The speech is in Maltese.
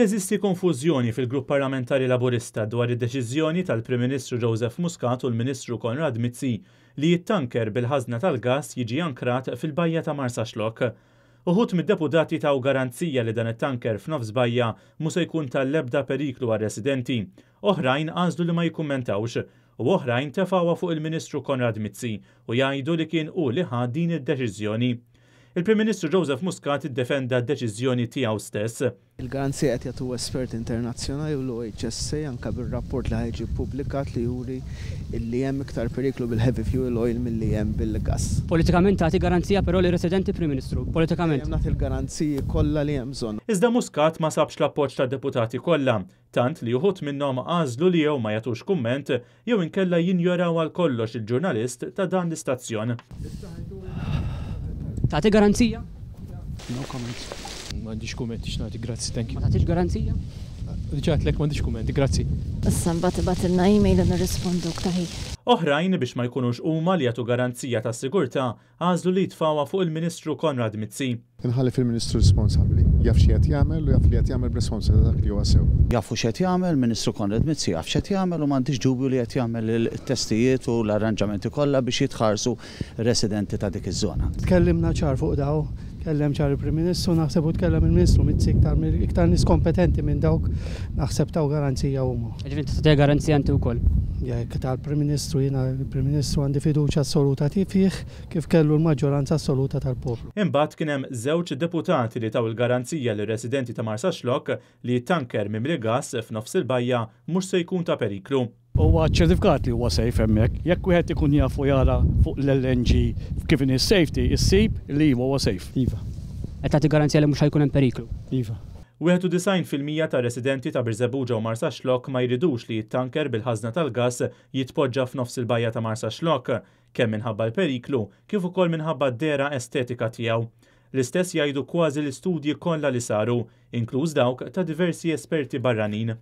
Teżisti konfużjoni fil-Grupp Parlamentari Laburista dwar id-deċiżjoni tal-Prim Ministru Joseph Muscat u l-Ministru Konrad Mizzi li jittanker bil-ħażna tal-gass jiġi ankrat fil-bajja ta' Marsaxlokk. Uħud mid-deputati taw garanzija li dan it-tanker f'nofs bajja mhux se jkun tal-ebda periklu għar-residenti. Oħrajn għażlu li ma jikkummentawx u oħrajn tefgħuha fuq il-Ministru Konrad Mizzi u jgħidu li kien hu li ħa din id-deċiżjoni. Il-Prim Ministru Joseph Muscat iddefenda d-deċiżjoni tiegħu stess. Il-garanzija qed jagħtu espert internazzjonali u l-OHSA anke bir-rapport li ħajġi ppubblikat li juri li hemm iktar periklu bil-heavy fuel oil milli hemm bil-gass. Politikament tagħti garanzija però li residenti Prim Ministru, politikament. Hemm nagħti l-garanziji kollha li hemm bżonn. Iżda Muscat ma sabx l-appoġġ tad-deputati kollha, tant li uħud minnhom għażlu li jew ma jagħtux kumment jew inkella jinjoraw għal kollox il-ġurnalist ta' dan l-istazzjon. Tagħti garanzija? No comment. M'għandix kummenti x'nagħti, grazzi, thank you. Ma tagħtix garanzija? Riġgħatlek m'għandix kummenti, grazzi. Issa mbagħad ibatilna email u nirrisponduk taħi. Oħrajn biex ma jkunux huma li jagħtu garanzija tas-sigurtà għażlu li jitfgħuha fuq il-Ministru Konrad Mizzi. Inħalli fil-Ministru responsabbli. Jaf xi qed jagħmel u jaf li qed jagħmel b'responsabilità dak li huwa sew. Jafu x'qed jagħmel Ministru Konrad Mizzi, jaf x'qed jagħmel u m'għandix dubju li qed jagħmel il-testijiet u l-arranġamenti kollha biex jitħarsu residenti ta' dik iż-żona. Tkellimna ċar fuq daw, kellem ċar il-Prim Ministru, naħseb u tkellem il-Ministru Mizzi iktar nies kompetenti minn dawk naħseb taw garanzija huma. Ġifieri tagħti garanzija inti wkoll. Jekk tal-Prim Ministru jiena il-Prim Ministru għandi fiduċja assoluta fih kif kellu l-maġġoranza assoluta tal-poplu. Imbagħad kien hemm żewġ deputati li taw il-garanzija lir residenti ta' Marsaxlokk li t-tanker mimli gass f'nofs il-bajja mhux se jkun ta' periklu. Huwa ċertifikat li huwa safe hemmhekk, jekk wieħed ikun jafu jara fuq l-LNG kif in safety issib li huwa safe. Iva. Qed tagħti garanzija li mhux ħajkun hemm periklu. Iva. 91% ta' residenti ta' Birżebbuġa u Marsaxlokk ma jridux li t-tanker bil-ħażna tal-gass jitpoġġa f'nofs il-bajja ta' Marsaxlokk, kemm minħabba l-periklu kif ukoll minħabba d-dera estetika tiegħu. L-istess jgħidu kważi l-istudji kollha li saru, inkluż dawk ta' diversi esperti barranin.